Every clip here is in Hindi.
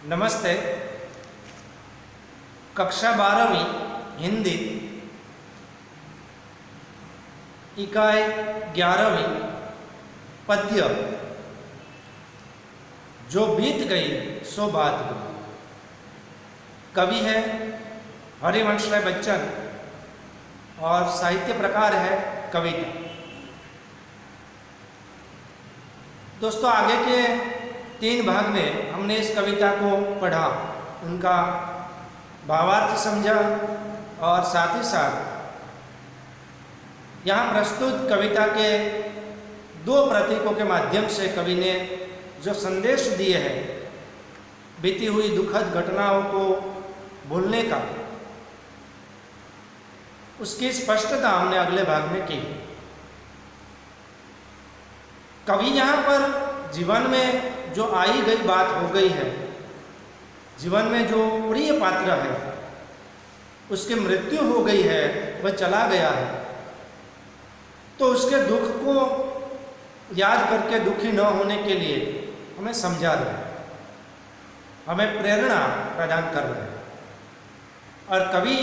नमस्ते। कक्षा 12वीं हिंदी इकाई 11वीं पद्य जो बीत गई सो बात गई। कवि है हरिवंश राय बच्चन और साहित्य प्रकार है कविता। दोस्तों, आगे के 3 भाग में हमने इस कविता को पढ़ा, उनका भावार्थ समझा और साथ ही साथ यहाँ प्रस्तुत कविता के 2 प्रतीकों के माध्यम से कवि ने जो संदेश दिए हैं, बीती हुई दुखद घटनाओं को भूलने का, उसकी स्पष्टता हमने अगले भाग में की। कवि यहाँ पर जीवन में जो आई गई बात हो गई है, जीवन में जो प्रिय पात्र है उसकी मृत्यु हो गई है, वह चला गया है, तो उसके दुख को याद करके दुखी न होने के लिए हमें समझा रहे हैं, हमें प्रेरणा प्रदान कर रहे हैं। और कवि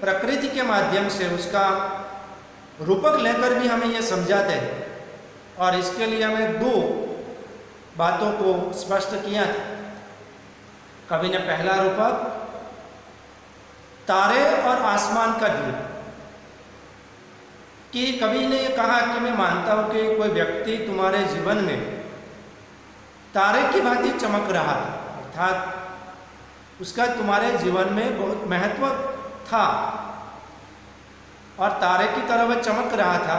प्रकृति के माध्यम से उसका रूपक लेकर भी हमें यह समझाते हैं, और इसके लिए हमें 2 बातों को स्पष्ट किया था। कवि ने पहला रूपक तारे और आसमान का दिया कि कवि ने कहा कि मैं मानता हूं कि कोई व्यक्ति तुम्हारे जीवन में तारे की भांति चमक रहा था, अर्थात उसका तुम्हारे जीवन में बहुत महत्व था और तारे की तरह वह चमक रहा था,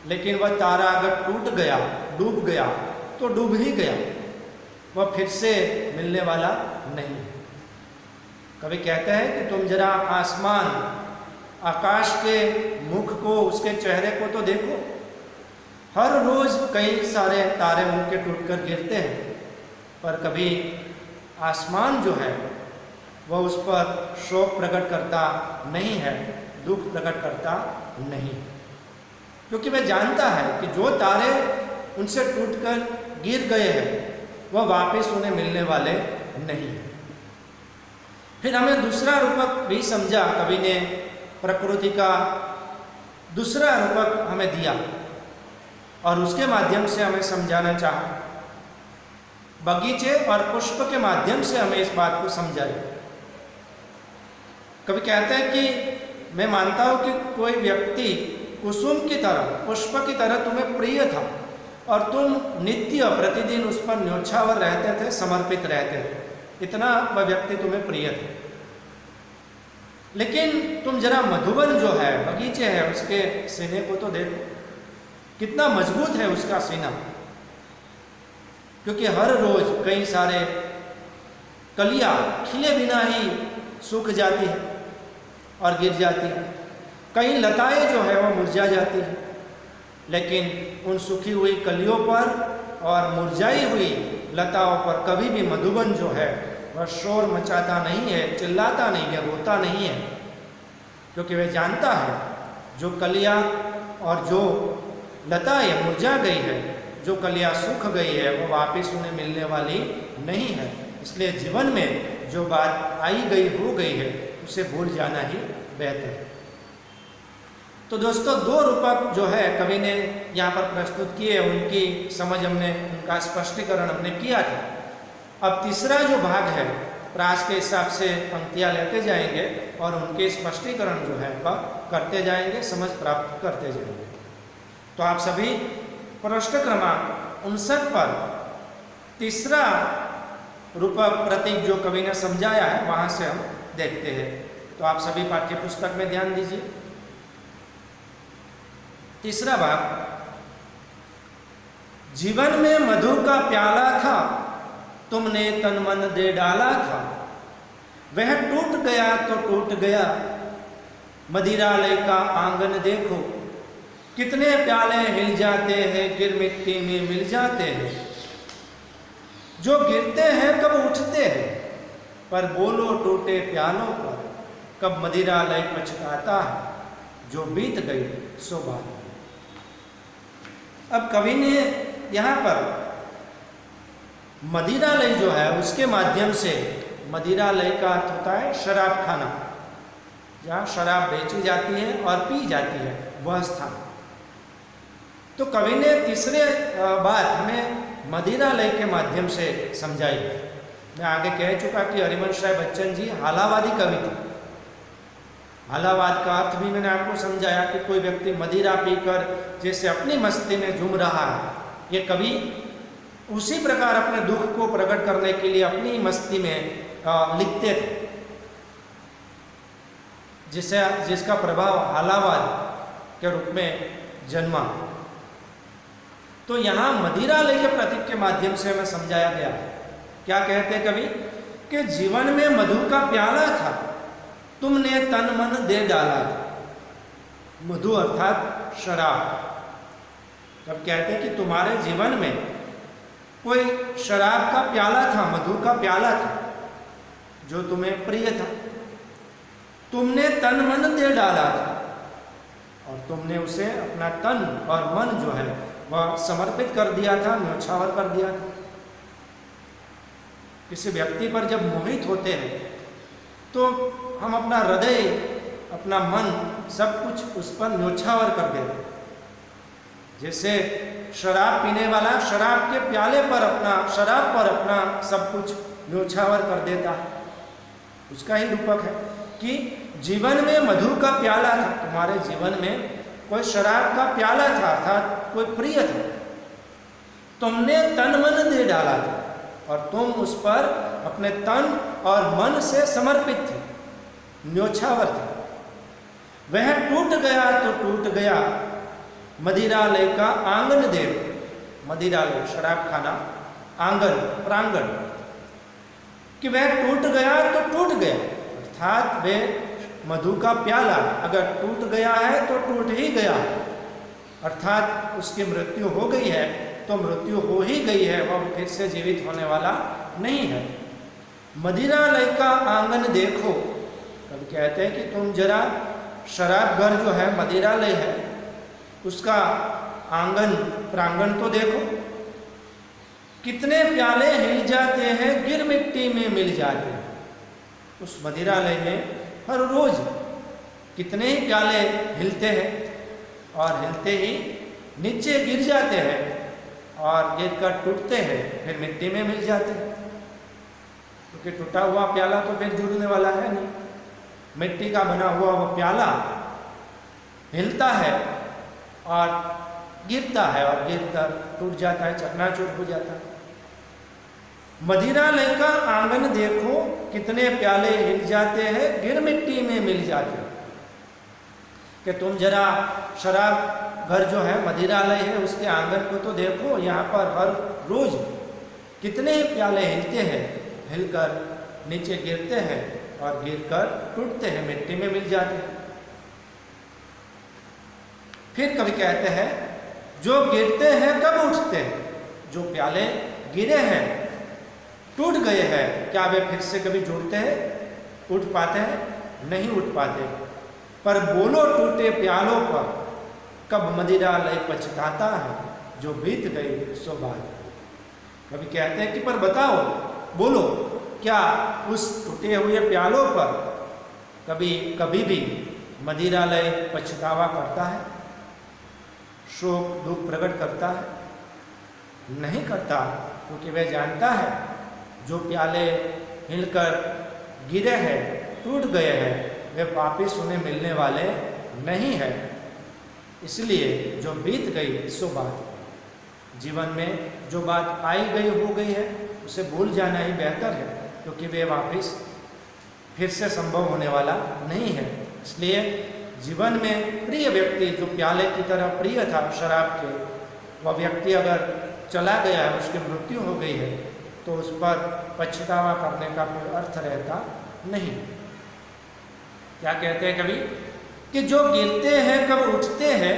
लेकिन वह तारा अगर टूट गया, डूब गया तो डूब ही गया, वह फिर से मिलने वाला नहीं। कवि कहते हैं कि तुम जरा आसमान, आकाश के मुख को, उसके चेहरे को तो देखो, हर रोज कई सारे तारे उनके टूटकर गिरते हैं, पर कभी आसमान जो है वह उस पर शोक प्रकट करता नहीं है, दुख प्रकट करता नहीं, क्योंकि वह जानता है कि जो तारे उनसे टूटकर गिर गए हैं वह वापस उन्हें मिलने वाले नहीं। फिर हमें दूसरा रूपक भी समझा, कवि ने प्रकृति का दूसरा रूपक हमें दिया और उसके माध्यम से हमें समझाना चाहा। बगीचे और पुष्प के माध्यम से हमें इस बात को समझाया। कवि कहते हैं कि मैं मानता हूं कि कोई व्यक्ति कुसुम की तरह, पुष्प की तरह तुम्हें प्रिय था और तुम नित्य प्रतिदिन उस पर न्योछावर रहते थे, समर्पित रहते थे, इतना वह व्यक्ति तुम्हें प्रिय था। लेकिन तुम जरा मधुबन जो है, बगीचे है, उसके सीने को तो देखो, कितना मजबूत है उसका सीना, क्योंकि हर रोज कई सारे कलियां खिले बिना ही सूख जाती है और गिर जाती है, कई लताएं जो है वह मुरझा जाती है, लेकिन उन सूखी हुई कलियों पर और मुरझाई हुई लताओं पर कभी भी मधुबन जो है वह शोर मचाता नहीं है, चिल्लाता नहीं है, रोता नहीं है, क्योंकि वह जानता है जो कलियां और जो लताएं मुरझा गई है, जो कलियां सूख गई है, वो वापस उन्हें मिलने वाली नहीं है। इसलिए जीवन में जो बात आई गई हो गई है उसे भूल जाना ही बेहतर है। तो दोस्तों, 2 रूपक जो है कवि ने यहाँ पर प्रस्तुत किए, उनकी समझ हमने, उनका स्पष्टीकरण हमने किया था। अब तीसरा जो भाग है, प्रास के हिसाब से पंक्तियाँ लेते जाएंगे और उनके स्पष्टीकरण जो है वह करते जाएंगे, समझ प्राप्त करते जाएंगे। तो आप सभी पृष्ठ क्रमांक 59 पर तीसरा रूपक प्रतीक जो कवि ने समझाया है वहाँ से हम देखते हैं। तो आप सभी पाठ्य पुस्तक में ध्यान दीजिए। तीसरा भाग, जीवन में मधु का प्याला था, तुमने तन मन दे डाला था, वह टूट गया तो टूट गया, मदिरालय का आंगन देखो, कितने प्याले हिल जाते हैं, गिर मिट्टी में मिल जाते हैं, जो गिरते हैं कब उठते हैं, पर बोलो टूटे प्यालों पर, कब मदिरालय पछताता है, जो बीत गई सो बात। अब कवि ने यहाँ पर मदिरालय जो है उसके माध्यम से, मदिरालय का अर्थ होता है शराब खाना, जहाँ शराब बेची जाती है और पी जाती है, वह स्थान। तो कवि ने तीसरे बात हमें मदिरालय के माध्यम से समझाई। मैं आगे कह चुका कि हरिवंश राय बच्चन जी हालावादी कवि थे। हालावाद का अर्थ भी मैंने आपको समझाया कि कोई व्यक्ति मदिरा पीकर जैसे अपनी मस्ती में झूम रहा है, ये कवि उसी प्रकार अपने दुख को प्रकट करने के लिए अपनी मस्ती में लिखते थे, जिसका प्रभाव हालावाद के रूप में जन्मा। तो यहाँ मदिरालय के प्रतीक के माध्यम से हमें समझाया गया। क्या कहते हैं कवि कि जीवन में मधु का प्याला था, तुमने तन मन दे डाला था। मधु अर्थात शराब। जब कहते हैं कि तुम्हारे जीवन में कोई शराब का प्याला था, मधु का प्याला था जो तुम्हें प्रिय था, तुमने तन मन दे डाला था और तुमने उसे अपना तन और मन जो है वह समर्पित कर दिया था, न्योछावर कर दिया था। किसी व्यक्ति पर जब मोहित होते हैं तो हम अपना हृदय, अपना मन, सब कुछ उस पर न्योछावर कर देते हैं। जैसे शराब पीने वाला शराब के प्याले पर अपना, शराब पर अपना सब कुछ न्योछावर कर देता है, उसका ही रूपक है कि जीवन में मधु का प्याला था, तुम्हारे जीवन में कोई शराब का प्याला था, अर्थात कोई प्रिय था, तुमने तन मन दे डाला था और तुम उस पर अपने तन और मन से समर्पित थे, न्योछावर थे। वह टूट गया तो टूट गया मदिरालय का आंगन देव। मदिरालय शराब खाना, आंगन, प्रांगण, कि वह टूट गया तो टूट गया, अर्थात वह मधु का प्याला अगर टूट गया है तो टूट ही गया, अर्थात उसकी मृत्यु हो गई है तो मृत्यु हो ही गई है, वह फिर से जीवित होने वाला नहीं है। मदिरालय का आंगन देखो, तब कहते हैं कि तुम जरा शराब घर जो है मदिरालय है उसका आंगन, प्रांगण तो देखो, कितने प्याले हिल जाते हैं, गिर मिट्टी में मिल जाते हैं। उस मदिरालय में हर रोज कितने ही प्याले हिलते हैं और हिलते ही नीचे गिर जाते हैं और गिरकर टूटते हैं, फिर मिट्टी में मिल जाते हैं, क्योंकि टूटा हुआ प्याला तो फिर जुड़ने वाला है नहीं। मिट्टी का बना हुआ वो प्याला हिलता है और गिरता है और गिरकर टूट जाता है, चकनाचूर हो जाता है। मदिरालय का आंगन देखो, कितने प्याले हिल जाते हैं, गिर मिट्टी में मिल जाते हैं। कि तुम जरा शराब घर जो है मदिरालय है उसके आंगन को तो देखो, यहाँ पर हर रोज कितने प्याले हिलते हैं, हिलकर नीचे गिरते हैं और गिरकर टूटते हैं, मिट्टी में मिल जाते हैं। फिर कवि कहते हैं जो गिरते हैं कब उठते हैं, जो प्याले गिरे हैं, टूट गए हैं, क्या वे फिर से कभी जुड़ते हैं, उठ पाते हैं? नहीं उठ पाते। पर बोलो टूटे प्यालों पर, कब मदिरालय पछताता है, जो बीत गई सो बात। कभी कहते हैं कि पर बताओ, बोलो, क्या उस टूटे हुए प्यालों पर कभी भी मदिरालय पछतावा करता है, शोक दुख प्रकट करता है? नहीं करता, क्योंकि वह जानता है जो प्याले हिलकर गिरे हैं, टूट गए हैं, वे वापिस उन्हें मिलने वाले नहीं है। इसलिए जो बीत गई सो बात, जीवन में जो बात आई गई हो गई है उसे भूल जाना ही बेहतर है, क्योंकि वे वापिस फिर से संभव होने वाला नहीं है। इसलिए जीवन में प्रिय व्यक्ति जो प्याले की तरह प्रिय था शराब के, वह व्यक्ति अगर चला गया है, उसकी मृत्यु हो गई है, तो उस पर पछतावा करने का कोई अर्थ रहता नहीं। क्या कहते हैं कवि कि जो गिरते हैं कब उठते हैं,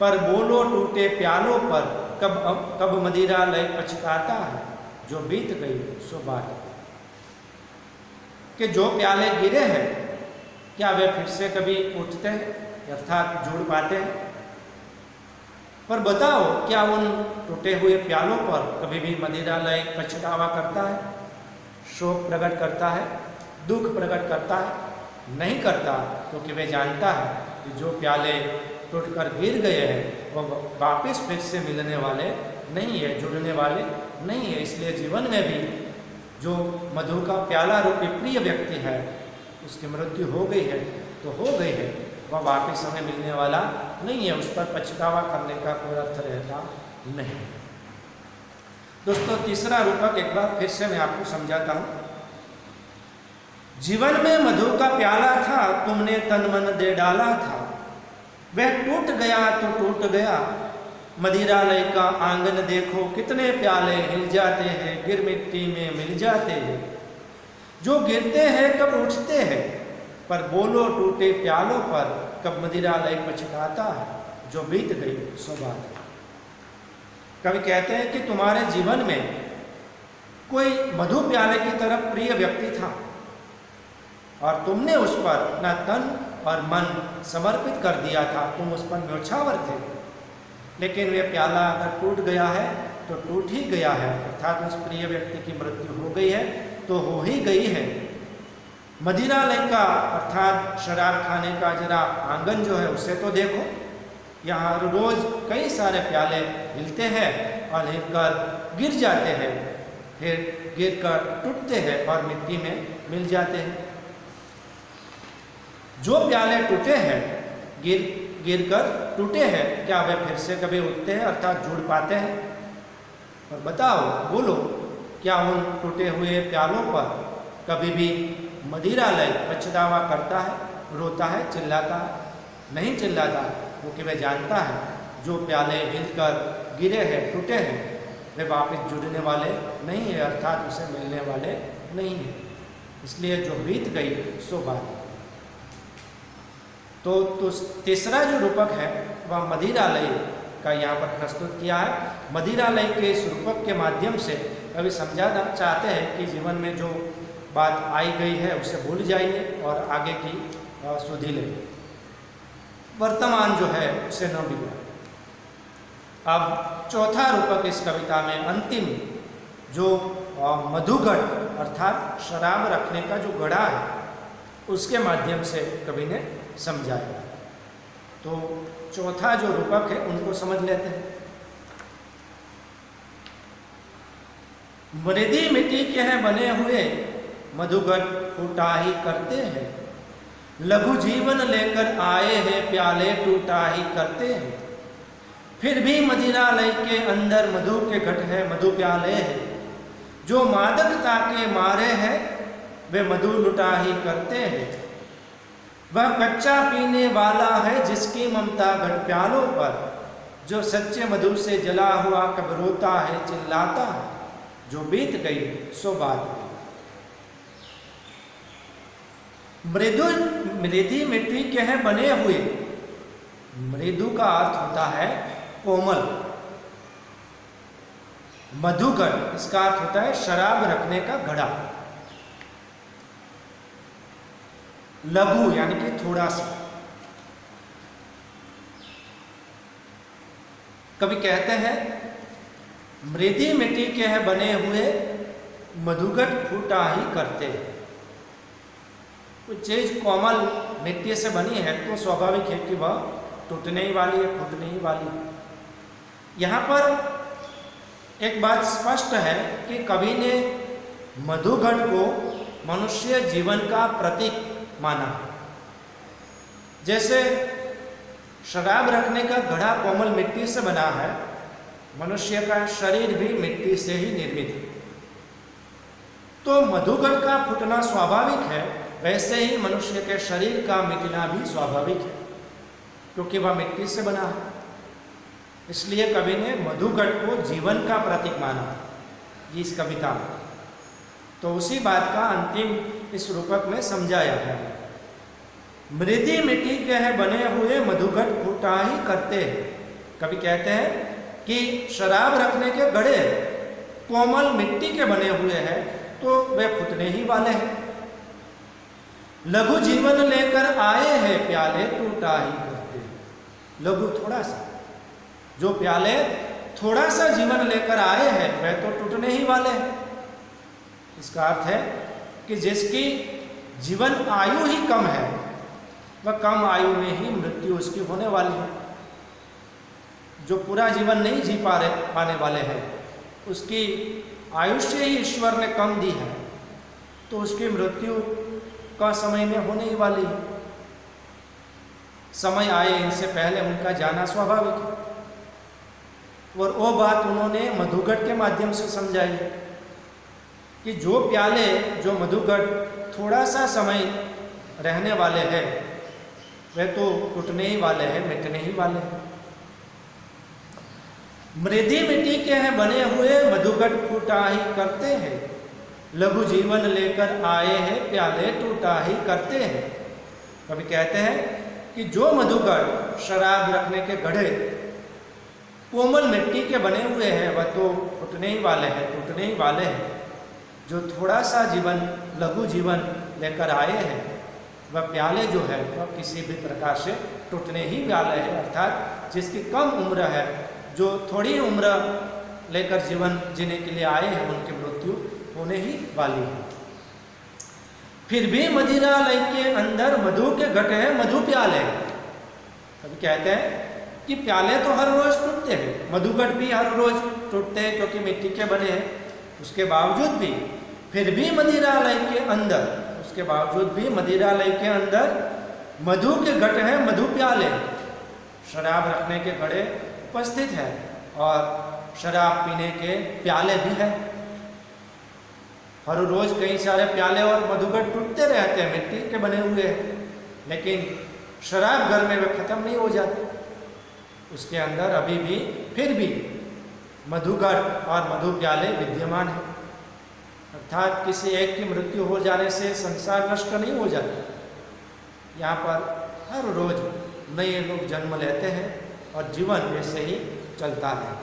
पर बोलो टूटे प्यालों पर, कब मदिरालय पछताता है, जो बीत गई सो बात। कि जो प्याले गिरे हैं, क्या वे फिर से कभी उठते हैं, अर्थात जुड़ पाते हैं? पर बताओ, क्या उन टूटे हुए प्यालों पर कभी भी मदिरालय पछतावा करता है, शोक प्रकट करता है, दुख प्रकट करता है? नहीं करता, क्योंकि वह जानता है कि जो प्याले टूटकर गिर गए हैं वो वापस फिर से मिलने वाले नहीं है, जुड़ने वाले नहीं है। इसलिए जीवन में भी जो मधु का प्याला रूपी प्रिय व्यक्ति है, उसकी मृत्यु हो गई है तो हो गई है, वह वापस हमें मिलने वाला नहीं है। उस पर पछतावा करने का कोई अर्थ रहता नहीं। दोस्तों, तीसरा रूपक एक बार फिर से मैं आपको समझाता हूँ। जीवन में मधु का प्याला था, तुमने तन मन दे डाला था, वह टूट गया तो टूट गया। मदिरालय का आंगन देखो, कितने प्याले हिल जाते हैं, गिर मिट्टी में मिल जाते हैं। जो गिरते हैं कब उठते हैं, पर बोलो टूटे प्यालों पर कब मदिरालय पछताता है। जो बीत गई सो बात है। कवि कहते हैं कि तुम्हारे जीवन में कोई मधु प्याले की तरफ प्रिय व्यक्ति था और तुमने उस पर अपना तन और मन समर्पित कर दिया था, तुम उस पर न्योछावर थे। लेकिन वह प्याला अगर टूट गया है तो टूट ही गया है, अर्थात उस प्रिय व्यक्ति की मृत्यु हो गई है तो हो ही गई है। मदिरालय का अर्थात शराब खाने का जरा आंगन जो है उसे तो देखो, यहाँ रोज कई सारे प्याले हिलते हैं और हिलकर गिर जाते हैं, फिर गिरकर टूटते हैं और मिट्टी में मिल जाते हैं। जो प्याले टूटे हैं, गिर कर टूटे हैं, क्या वे फिर से कभी उठते हैं अर्थात जुड़ पाते हैं? और बताओ, बोलो, क्या उन टूटे हुए प्यालों पर कभी भी मदिरालय पछतावा करता है, रोता है, चिल्लाता है? नहीं चिल्लाता, क्योंकि वह जानता है जो प्याले हिलकर गिरे हैं, टूटे हैं, वे वापस जुड़ने वाले नहीं है, अर्थात उसे मिलने वाले नहीं है। इसलिए जो बीत गई सो बात। तो तीसरा जो रूपक है वह मदिरालय का यहाँ पर प्रस्तुत किया है। मदिरालय के इस रूपक के माध्यम से कभी समझाना चाहते हैं कि जीवन में जो बात आई गई है उसे भूल जाइए और आगे की सुधि लें, वर्तमान जो है उसे न बिगाड़ें। अब चौथा रूपक इस कविता में अंतिम जो मधुघट अर्थात शराब रखने का जो घड़ा है उसके माध्यम से कवि ने समझाया। तो चौथा जो रूपक है उनको समझ लेते हैं। मृदी मिट्टी के हैं बने हुए, मधुघट फूटा ही करते हैं। लघु जीवन लेकर आए हैं, प्याले टूटा ही करते हैं। फिर भी मदिरालय के अंदर मधु के घट है, मधु प्याले हैं। जो मादकता के मारे हैं वे मधु लुटा ही करते हैं। वह कच्चा पीने वाला है जिसकी ममता घट प्यालों पर। जो सच्चे मधु से जला हुआ कब रोता है, चिल्लाता है। जो बीत गई सो बात गई। मृदु मिट्टी के हैं बने हुए। मृदु का अर्थ होता है कोमल। मधुघट इसका अर्थ होता है शराब रखने का घड़ा। लघु यानी कि थोड़ा सा। कभी कहते हैं मृदी मिट्टी के हैं बने हुए, मधुघट फूटा ही करते हैं। कोई चीज कोमल मिट्टी से बनी है तो स्वाभाविक है कि वह टूटने ही वाली है, फूटने ही वाली है। यहाँ पर एक बात स्पष्ट है कि कवि ने मधुघट को मनुष्य जीवन का प्रतीक माना। जैसे शराब रखने का घड़ा कोमल मिट्टी से बना है, मनुष्य का शरीर भी मिट्टी से ही निर्मित है। तो मधुघट का फूटना स्वाभाविक है, वैसे ही मनुष्य के शरीर का मिटना भी स्वाभाविक है, क्योंकि वह मिट्टी से बना है। इसलिए कवि ने मधुघट को जीवन का प्रतीक माना इस कविता में। तो उसी बात का अंतिम इस रूपक में समझाया है। मृदी मिट्टी के हैं बने हुए, मधुघट फूटा ही करते हैं। कवि कहते हैं कि शराब रखने के घड़े कोमल मिट्टी के बने हुए हैं तो वे फूटने ही वाले हैं। लघु जीवन लेकर आए हैं, प्याले टूटा ही करते हैं। लघु थोड़ा सा, जो प्याले थोड़ा सा जीवन लेकर आए हैं वह तो टूटने ही वाले हैं। इसका अर्थ है कि जिसकी जीवन आयु ही कम है वह कम आयु में ही मृत्यु उसकी होने वाली है। जो पूरा जीवन नहीं जी पाने वाले हैं उसकी आयुष्य ही ईश्वर ने कम दी है, तो उसकी मृत्यु का समय में होने ही वाली है। समय आए इनसे पहले उनका जाना स्वाभाविक है। और वो बात उन्होंने मधुघट के माध्यम से समझाई कि जो प्याले, जो मधुघट थोड़ा सा समय रहने वाले हैं वे तो टूटने ही वाले हैं, मिटने ही वाले हैं। मृदि मिट्टी के हैं बने हुए मधुघट फूटा ही करते हैं, लघु जीवन लेकर आए हैं प्याले टूटा ही करते हैं। कभी कहते हैं कि जो मधुघट शराब रखने के घड़े कोमल मिट्टी के बने हुए हैं वह तो फूटने ही वाले हैं, टूटने ही वाले हैं। जो थोड़ा सा जीवन, लघु जीवन लेकर आए हैं वह प्याले जो है वह किसी भी प्रकार से टूटने ही वाले हैं। अर्थात जिसकी कम उम्र है, जो थोड़ी उम्र लेकर जीवन जीने के लिए आए हैं उनकी मृत्यु होने ही वाली है। फिर भी मदिरालय के अंदर मधु के घट है मधु प्याले। कभी कहते हैं कि प्याले तो हर रोज टूटते हैं, मधुघट भी हर रोज टूटते हैं क्योंकि मिट्टी के बने हैं। उसके बावजूद भी फिर भी मदिरालय के अंदर, उसके बावजूद भी मदिरालय के अंदर मधु के घट है मधु प्याले। शराब रखने के घड़े उपस्थित है और शराब पीने के प्याले भी है। हर रोज कई सारे प्याले और मधुघट टूटते रहते हैं, मिट्टी के बने हुए हैं, लेकिन शराब घर में वे खत्म नहीं हो जाते। उसके अंदर अभी भी फिर भी मधुघट और मधु प्याले विद्यमान है। अर्थात किसी एक की मृत्यु हो जाने से संसार नष्ट नहीं हो जाता। यहाँ पर हर रोज नए लोग जन्म लेते हैं और जीवन वैसे ही चलता है।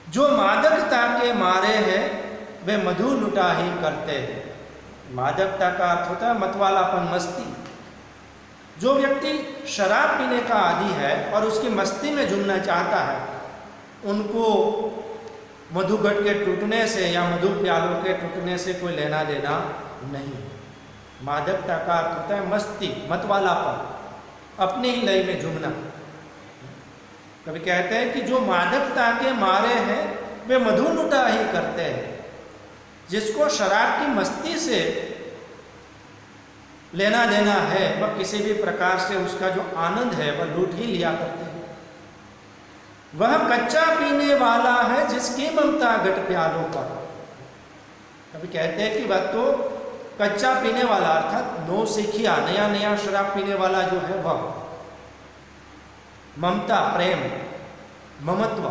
जो मादकता के मारे हैं वे मधु लुटा ही करते हैं। मादकता का अर्थ होता है मतवालापन, मस्ती। जो व्यक्ति शराब पीने का आदी है और उसकी मस्ती में झूमना चाहता है उनको मधुघट के टूटने से या मधु प्यालों के टूटने से कोई लेना देना नहीं। मादकता का अर्थ होता है मस्ती, मतवालापन, अपनी ही लय में झूमना। कभी कहते हैं कि जो मादकता के मारे हैं वे मधु लुटा ही करते हैं। जिसको शराब की मस्ती से लेना देना है वह किसी भी प्रकार से उसका जो आनंद है वह लूट ही लिया करते हैं। वह कच्चा पीने वाला है जिसकी ममता घट प्यालों पर। कभी कहते हैं कि वह तो कच्चा पीने वाला अर्थात नौसिखिया, नया नया शराब पीने वाला जो है वह ममता, प्रेम, ममत्व,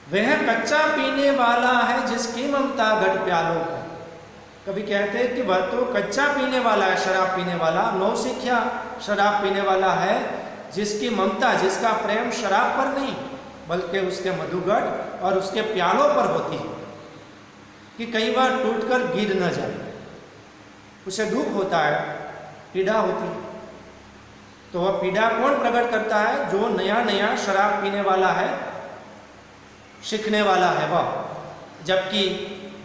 वह कच्चा पीने वाला है जिसकी ममता घट प्यालों पर। कभी कहते हैं कि वह तो कच्चा पीने वाला है, शराब पीने वाला, नौसिखिया शराब पीने वाला है जिसकी ममता, जिसका प्रेम शराब पर नहीं बल्कि उसके मधुघट और उसके प्यालों पर होती है कि कई बार टूटकर गिर न जाए। उसे दुख होता है, पीड़ा होती है। तो वह पीड़ा कौन प्रकट करता है? जो नया नया शराब पीने वाला है, सीखने वाला है वह। जबकि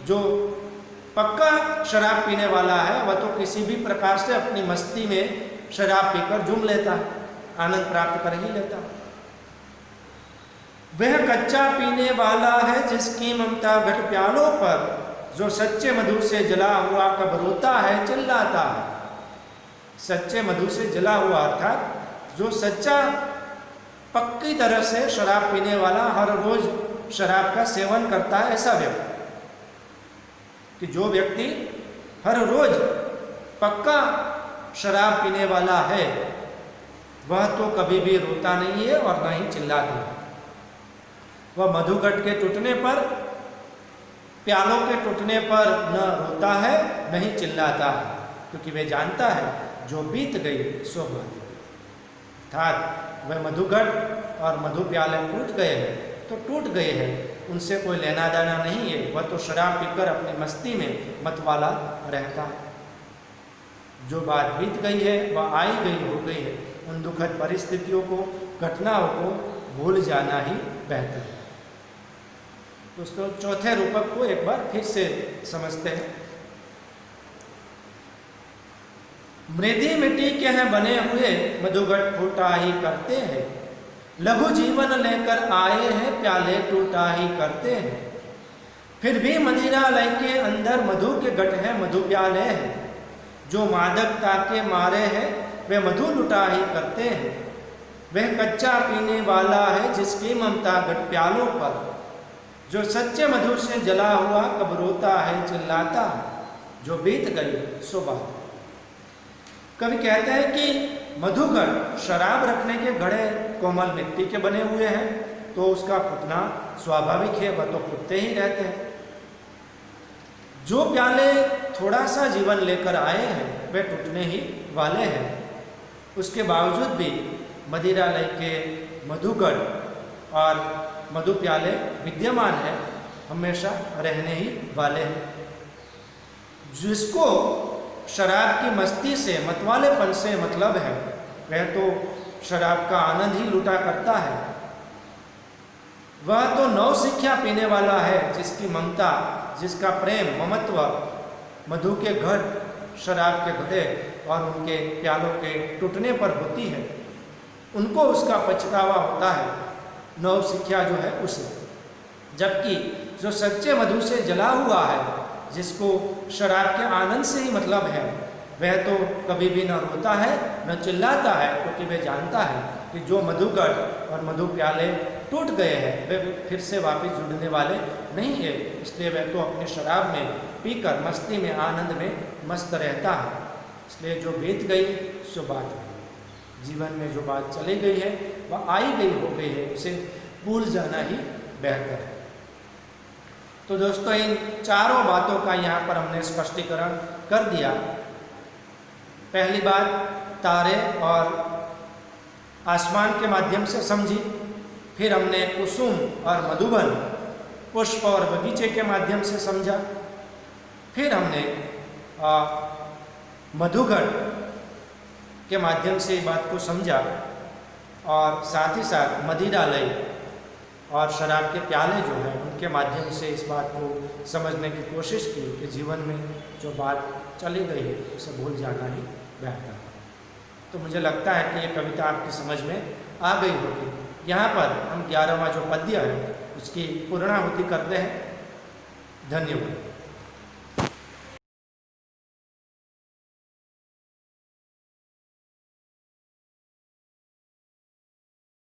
जो पक्का शराब पीने वाला है वह तो किसी भी प्रकार से अपनी मस्ती में शराब पीकर झूम लेता है, आनंद प्राप्त कर ही लेता है। वह कच्चा पीने वाला है जिसकी ममता घट प्यालों पर, जो सच्चे मधु से जला हुआ कब रोता है चिल्लाता है। सच्चे मधु से जला हुआ अर्थात जो सच्चा पक्की तरह से शराब पीने वाला, हर रोज शराब का सेवन करता है, ऐसा व्यक्ति, कि जो व्यक्ति हर रोज पक्का शराब पीने वाला है वह तो कभी भी रोता नहीं है और न ही चिल्लाता है। वह मधुघट के टूटने पर, प्यालों के टूटने पर न रोता है न ही चिल्लाता है, क्योंकि वह जानता है जो बीत गई सो बात। अर्थात वह मधुघट और मधु प्याले टूट गए हैं तो टूट गए हैं, उनसे कोई लेना देना नहीं है। वह तो शराब पीकर अपनी मस्ती में मतवाला रहता है। जो बात बीत गई है वह आई गई हो गई है, उन दुखद परिस्थितियों को, घटनाओं को भूल जाना ही बेहतर है। दोस्तों, चौथे रूपक को एक बार फिर से समझते हैं। मृदि मिट्टी के हैं बने हुए, मधुघट फूटा ही करते हैं। लघु जीवन लेकर आए हैं, प्याले टूटा ही करते हैं। फिर भी मदिरालय के अंदर मधु के घट है, मधु प्याले हैं। जो मादकता के मारे हैं, वे मधु लुटा ही करते हैं। वह कच्चा पीने वाला है, जिसकी ममता घट प्यालों पर। जो सच्चे मधु से जला हुआ, कब रोता है चिल्लाता। जो बीत गई सो बात। कवि कहते हैं कि मधुघट, शराब रखने के घड़े कोमल मिट्टी के बने हुए हैं, तो उसका फूटना स्वाभाविक है, वह तो फूटते ही रहते हैं। जो प्याले थोड़ा सा जीवन लेकर आए हैं, वे टूटने ही वाले हैं। उसके बावजूद भी मदिरालय के मधुघट और मधु प्याले विद्यमान है, हमेशा रहने ही वाले हैं। जिसको शराब की मस्ती से, मतवालेपन से मतलब है, वह तो शराब का आनंद ही लूटा करता है। वह तो नौ शिक्षा पीने वाला है, जिसकी ममता, जिसका प्रेम, ममत्व मधु के घट, शराब के घड़े और उनके प्यालों के टूटने पर होती है। उनको उसका पछतावा होता है, नौ शिक्षा जो है उसे। जबकि जो सच्चे मधु से जला हुआ है, जिसको शराब के आनंद से ही मतलब है, वह तो कभी भी न रोता है न चिल्लाता है, क्योंकि वह जानता है कि जो मधुघट और मधु प्याले टूट गए हैं, वे फिर से वापस जुड़ने वाले नहीं है। इसलिए वह तो अपनी शराब में पीकर मस्ती में, आनंद में मस्त रहता है। इसलिए जो बीत गई सो बात है। जीवन में जो बात चली गई है, वह आई गई हो गई है, उसे भूल जाना ही बेहतर है। तो दोस्तों, इन चारों बातों का यहाँ पर हमने स्पष्टीकरण कर दिया। पहली बात तारे और आसमान के माध्यम से समझी। फिर हमने कुसुम और मधुबन, पुष्प और बगीचे के माध्यम से समझा। फिर हमने मधुघट के माध्यम से बात को समझा, और साथ ही साथ मदिरालय और शराब के प्याले जो हैं, उनके माध्यम से इस बात को समझने की कोशिश की कि जीवन में जो बात चली गई है, उसे भूल जाना ही बेहतर है। तो मुझे लगता है कि ये कविता आपकी समझ में आ गई होगी। यहाँ पर हम 11वां जो पद्य है, उसकी पूर्णाहुति करते हैं। धन्यवाद।